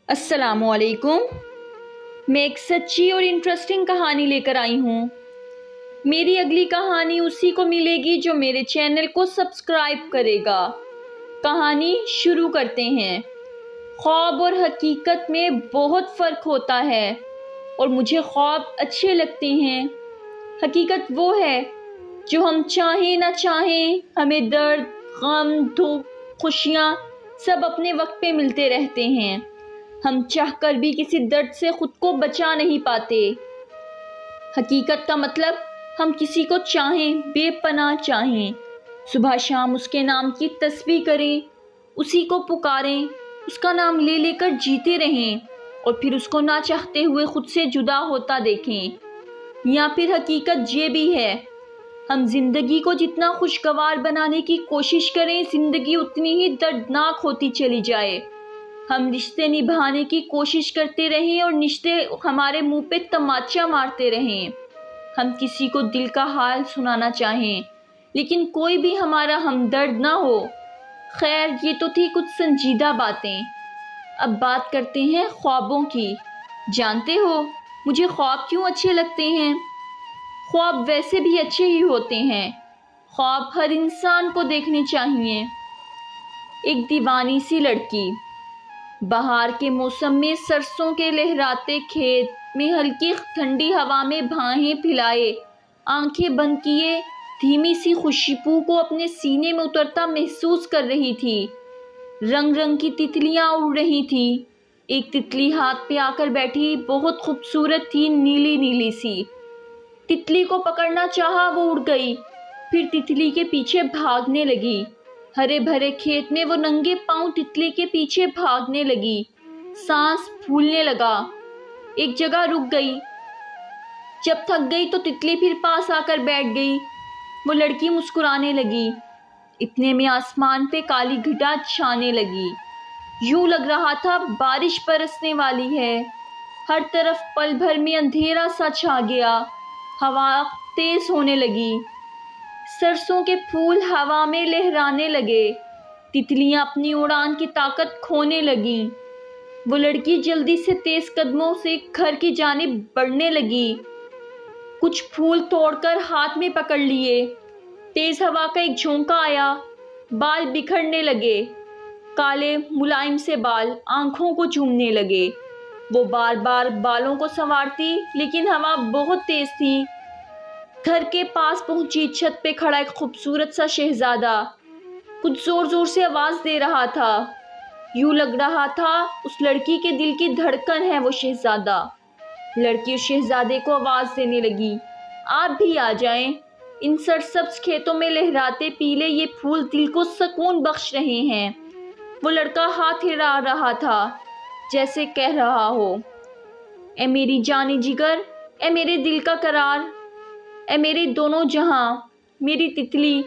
السلام علیکم۔ میں ایک سچی اور انٹرسٹنگ کہانی لے کر آئی ہوں۔ میری اگلی کہانی اسی کو ملے گی جو میرے چینل کو سبسکرائب کرے گا۔ کہانی شروع کرتے ہیں۔ خواب اور حقیقت میں بہت فرق ہوتا ہے اور مجھے خواب اچھے لگتے ہیں۔ حقیقت وہ ہے جو ہم چاہیں نہ چاہیں ہمیں درد، غم، دکھ، خوشیاں سب اپنے وقت پہ ملتے رہتے ہیں۔ ہم چاہ کر بھی کسی درد سے خود کو بچا نہیں پاتے۔ حقیقت کا مطلب ہم کسی کو چاہیں، بے پناہ چاہیں، صبح شام اس کے نام کی تسبیح کریں، اسی کو پکاریں، اس کا نام لے لے کر جیتے رہیں اور پھر اس کو نہ چاہتے ہوئے خود سے جدا ہوتا دیکھیں۔ یا پھر حقیقت یہ بھی ہے، ہم زندگی کو جتنا خوشگوار بنانے کی کوشش کریں، زندگی اتنی ہی دردناک ہوتی چلی جائے۔ ہم رشتے نبھانے کی کوشش کرتے رہیں اور رشتے ہمارے منہ پہ تماچا مارتے رہیں۔ ہم کسی کو دل کا حال سنانا چاہیں لیکن کوئی بھی ہمارا ہمدرد نہ ہو۔ خیر، یہ تو تھی کچھ سنجیدہ باتیں۔ اب بات کرتے ہیں خوابوں کی۔ جانتے ہو مجھے خواب کیوں اچھے لگتے ہیں؟ خواب ویسے بھی اچھے ہی ہوتے ہیں۔ خواب ہر انسان کو دیکھنے چاہیے۔ ایک دیوانی سی لڑکی۔ بہار کے موسم میں سرسوں کے لہراتے کھیت میں ہلکی ٹھنڈی ہوا میں بھائیں پھیلائے، آنکھیں بند کیے دھیمی سی خوشبو کو اپنے سینے میں اترتا محسوس کر رہی تھی۔ رنگ رنگ کی تتلیاں اڑ رہی تھی۔ ایک تتلی ہاتھ پہ آ کر بیٹھی، بہت خوبصورت تھی، نیلی نیلی سی۔ تتلی کو پکڑنا چاہا، وہ اڑ گئی، پھر تتلی کے پیچھے بھاگنے لگی۔ ہرے بھرے کھیت میں وہ ننگے پاؤں تتلی کے پیچھے بھاگنے لگی۔ سانس پھولنے لگا، ایک جگہ رک گئی۔ جب تھک گئی تو تتلی پھر پاس آ کر بیٹھ گئی۔ وہ لڑکی مسکرانے لگی۔ اتنے میں آسمان پہ کالی گھٹا چھانے لگی۔ یوں لگ رہا تھا بارش برسنے والی ہے۔ ہر طرف پل بھر میں اندھیرا سا چھا گیا۔ ہوا تیز ہونے لگی۔ سرسوں کے پھول ہوا میں لہرانے لگے۔ تتلیاں اپنی اڑان کی طاقت کھونے لگیں۔ وہ لڑکی جلدی سے تیز قدموں سے گھر کی جانب بڑھنے لگی۔ کچھ پھول توڑ کر ہاتھ میں پکڑ لیے۔ تیز ہوا کا ایک جھونکا آیا، بال بکھرنے لگے، کالے ملائم سے بال آنکھوں کو چومنے لگے۔ وہ بار بار بالوں کو سنوارتی لیکن ہوا بہت تیز تھی۔ گھر کے پاس پہنچی، چھت پہ کھڑا ایک خوبصورت سا شہزادہ کچھ زور زور سے آواز دے رہا تھا۔ یوں لگ رہا تھا اس لڑکی کے دل کی دھڑکن ہے وہ شہزادہ۔ لڑکی اس شہزادے کو آواز دینے لگی، آپ بھی آ جائیں، ان سرسبز کھیتوں میں لہراتے پیلے یہ پھول دل کو سکون بخش رہے ہیں۔ وہ لڑکا ہاتھ ہلا رہا تھا جیسے کہہ رہا ہو، اے میری جان جگر، اے میرے دل کا قرار، اے میرے دونوں جہاں، میری تتلی،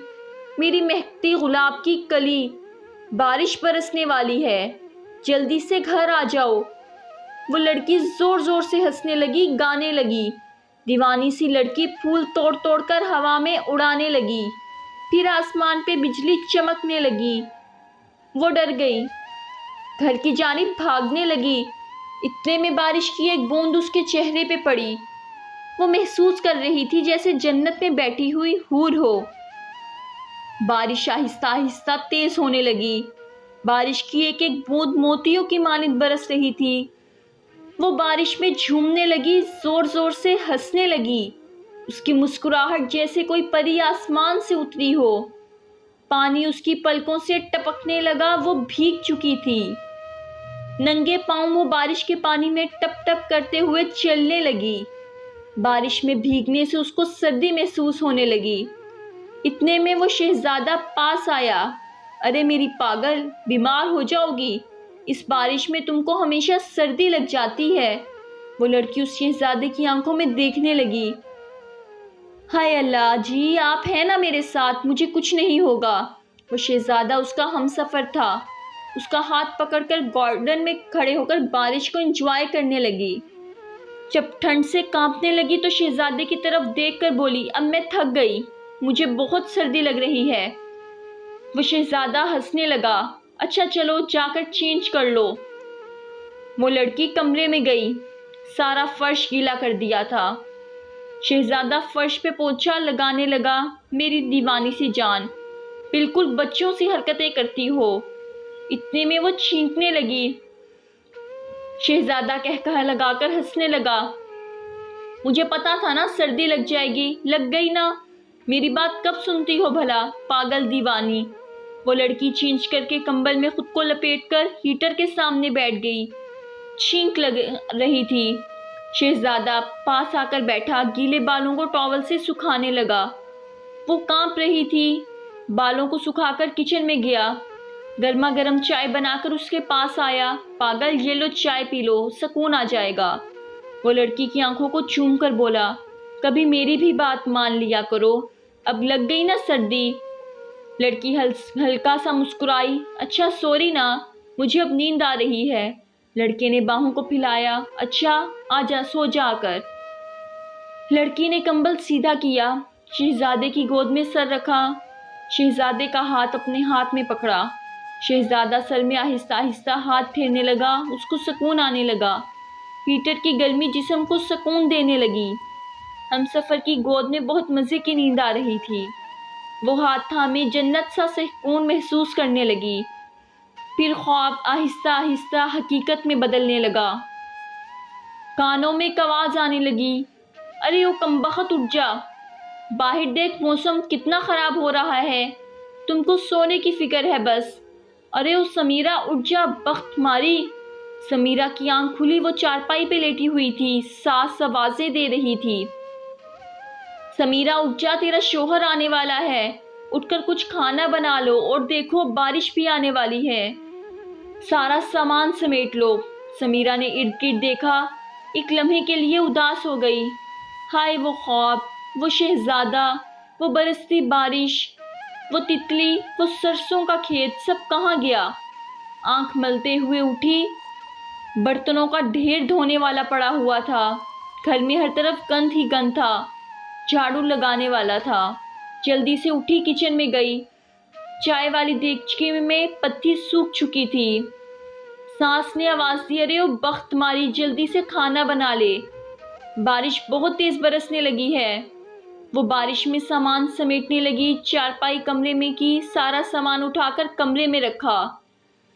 میری مہکتی گلاب کی کلی، بارش برسنے والی ہے، جلدی سے گھر آ جاؤ۔ وہ لڑکی زور زور سے ہنسنے لگی، گانے لگی۔ دیوانی سی لڑکی پھول توڑ توڑ کر ہوا میں اڑانے لگی۔ پھر آسمان پہ بجلی چمکنے لگی۔ وہ ڈر گئی، گھر کی جانب بھاگنے لگی۔ اتنے میں بارش کی ایک بوند اس کے چہرے پہ پڑی۔ وہ محسوس کر رہی تھی جیسے جنت میں بیٹھی ہوئی حور ہو۔ بارش آہستہ آہستہ تیز ہونے لگی۔ بارش کی ایک ایک بوند موتیوں کی مانند برس رہی تھی۔ وہ بارش میں جھومنے لگی، زور زور سے ہنسنے لگی۔ اس کی مسکراہٹ جیسے کوئی پری آسمان سے اتری ہو۔ پانی اس کی پلکوں سے ٹپکنے لگا، وہ بھیگ چکی تھی۔ ننگے پاؤں وہ بارش کے پانی میں ٹپ ٹپ کرتے ہوئے چلنے لگی۔ بارش میں بھیگنے سے اس کو سردی محسوس ہونے لگی۔ اتنے میں وہ شہزادہ پاس آیا۔ ارے میری پاگل، بیمار ہو جاؤ گی، اس بارش میں تم کو ہمیشہ سردی لگ جاتی ہے۔ وہ لڑکی اس شہزادے کی آنکھوں میں دیکھنے لگی۔ ہائے اللہ جی، آپ ہیں نا میرے ساتھ، مجھے کچھ نہیں ہوگا۔ وہ شہزادہ اس کا ہمسفر تھا۔ اس کا ہاتھ پکڑ کر گارڈن میں کھڑے ہو کر بارش کو انجوائے کرنے لگی۔ جب ٹھنڈ سے کانپنے لگی تو شہزادے کی طرف دیکھ کر بولی، اب میں تھک گئی، مجھے بہت سردی لگ رہی ہے۔ وہ شہزادہ ہنسنے لگا، اچھا چلو جا کر چینج کر لو۔ وہ لڑکی کمرے میں گئی، سارا فرش گیلا کر دیا تھا۔ شہزادہ فرش پہ پوچھا لگانے لگا، میری دیوانی سی جان، بالکل بچوں سی حرکتیں کرتی ہو۔ اتنے میں وہ چھینکنے لگی۔ شہزادہ کہہ لگا کر ہنسنے لگا، مجھے پتا تھا نا سردی لگ جائے گی، لگ گئی نا، میری بات کب سنتی ہو بھلا، پاگل دیوانی۔ وہ لڑکی چینچ کر کے کمبل میں خود کو لپیٹ کر ہیٹر کے سامنے بیٹھ گئی، چھینک لگ رہی تھی۔ شہزادہ پاس آ کر بیٹھا، گیلے بالوں کو ٹاول سے سکھانے لگا۔ وہ کانپ رہی تھی، بالوں کو سکھا کر کچن میں گیا، گرما گرم چائے بنا کر اس کے پاس آیا۔ پاگل، یہ لو چائے پی لو، سکون آ جائے گا۔ وہ لڑکی کی آنکھوں کو چوم کر بولا، کبھی میری بھی بات مان لیا کرو، اب لگ گئی نا سردی۔ لڑکی ہلکا سا مسکرائی، اچھا سوری نا، مجھے اب نیند آ رہی ہے۔ لڑکے نے باہوں کو پھیلایا، اچھا آجا، سو جا کر۔ لڑکی نے کمبل سیدھا کیا، شہزادے کی گود میں سر رکھا، شہزادے کا ہاتھ اپنے ہاتھ میں پکڑا۔ شہزادہ سر میں آہستہ آہستہ ہاتھ پھیرنے لگا، اس کو سکون آنے لگا، ہیٹر کی گرمی جسم کو سکون دینے لگی۔ ہمسفر کی گود میں بہت مزے کی نیند آ رہی تھی، وہ ہاتھ تھامے جنت سا سکون محسوس کرنے لگی۔ پھر خواب آہستہ آہستہ حقیقت میں بدلنے لگا۔ کانوں میں ایک آواز آنے لگی، ارے او کمبخت اٹھ جا، باہر دیکھ موسم کتنا خراب ہو رہا ہے، تم کو سونے کی فکر ہے بس۔ ارے او سمیرہ اٹھ جا بخت ماری۔ سمیرہ کی آنکھ کھلی، وہ چارپائی پہ لیٹی ہوئی تھی، ساس آوازیں دے رہی تھی، سمیرہ اٹھ جا، تیرا شوہر آنے والا ہے، اٹھ کر کچھ کھانا بنا لو، اور دیکھو بارش بھی آنے والی ہے، سارا سامان سمیٹ لو۔ سمیرہ نے ارد گرد دیکھا، ایک لمحے کے لیے اداس ہو گئی۔ ہائے وہ خواب، وہ شہزادہ، وہ برستی بارش، وہ تتلی، وہ سرسوں کا کھیت، سب کہاں گیا؟ آنکھ ملتے ہوئے اٹھی، برتنوں کا ڈھیر دھونے والا پڑا ہوا تھا، گھر میں ہر طرف گند ہی گند تھا، جھاڑو لگانے والا تھا۔ جلدی سے اٹھی کچن میں گئی، چائے والی دیگچی میں پتی سوکھ چکی تھی۔ ساس نے آواز دی، ارے او بخت ماری، جلدی سے کھانا بنا لے، بارش بہت تیز برسنے لگی ہے۔ وہ بارش میں سامان سمیٹنے لگی، چارپائی کمرے میں کی، سارا سامان اٹھا کر کمرے میں رکھا۔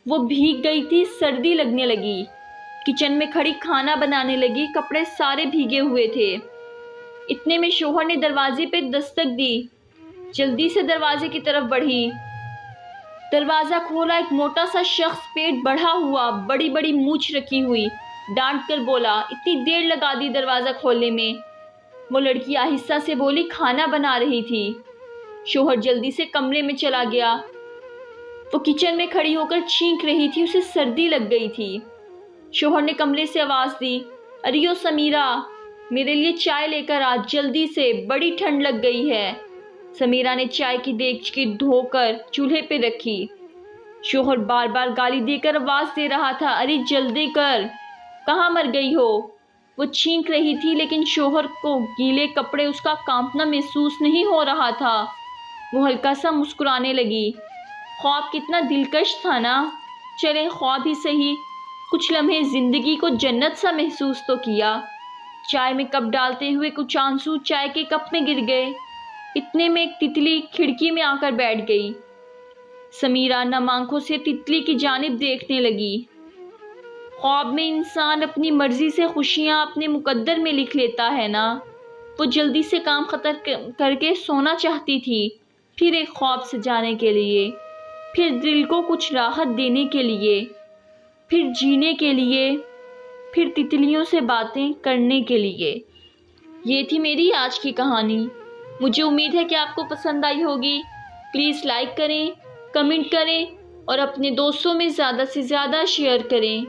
وہ بھیگ گئی تھی، سردی لگنے لگی، کچن میں کھڑی کھانا بنانے لگی، کپڑے سارے بھیگے ہوئے تھے۔ اتنے میں شوہر نے دروازے پہ دستک دی، جلدی سے دروازے کی طرف بڑھی، دروازہ کھولا، ایک موٹا سا شخص، پیٹ بڑھا ہوا، بڑی بڑی مونچھ رکھی ہوئی، ڈانٹ کر بولا، اتنی دیر لگا دی دروازہ کھولنے میں۔ وہ لڑکی آہستہ سے بولی، کھانا بنا رہی تھی۔ شوہر جلدی سے کمرے میں چلا گیا، وہ کچن میں کھڑی ہو کر چھینک رہی تھی، اسے سردی لگ گئی تھی۔ شوہر نے کمرے سے آواز دی، اریو سمیرہ، میرے لیے چائے لے کر آ، جلدی سے، بڑی ٹھنڈ لگ گئی ہے۔ سمیرہ نے چائے کی دیگچی دھو کر چولہے پہ رکھی۔ شوہر بار بار گالی دے کر آواز دے رہا تھا، ارے جلدی کر، کہاں مر گئی ہو؟ وہ چھینک رہی تھی، لیکن شوہر کو گیلے کپڑے، اس کا کانپنا محسوس نہیں ہو رہا تھا۔ وہ ہلکا سا مسکرانے لگی، خواب کتنا دلکش تھا نا، چلے خواب ہی سہی، کچھ لمحے زندگی کو جنت سا محسوس تو کیا۔ چائے میں کپ ڈالتے ہوئے کچھ آنسو چائے کے کپ میں گر گئے۔ اتنے میں ایک تتلی کھڑکی میں آ کر بیٹھ گئی۔ سمیرہ نم آنکھوں سے تتلی کی جانب دیکھنے لگی۔ خواب میں انسان اپنی مرضی سے خوشیاں اپنے مقدر میں لکھ لیتا ہے نا۔ وہ جلدی سے کام ختم کر کے سونا چاہتی تھی، پھر ایک خواب سجانے کے لیے، پھر دل کو کچھ راحت دینے کے لیے، پھر جینے کے لیے، پھر تتلیوں سے باتیں کرنے کے لیے۔ یہ تھی میری آج کی کہانی۔ مجھے امید ہے کہ آپ کو پسند آئی ہوگی۔ پلیز لائک کریں، کمنٹ کریں اور اپنے دوستوں میں زیادہ سے زیادہ شیئر کریں۔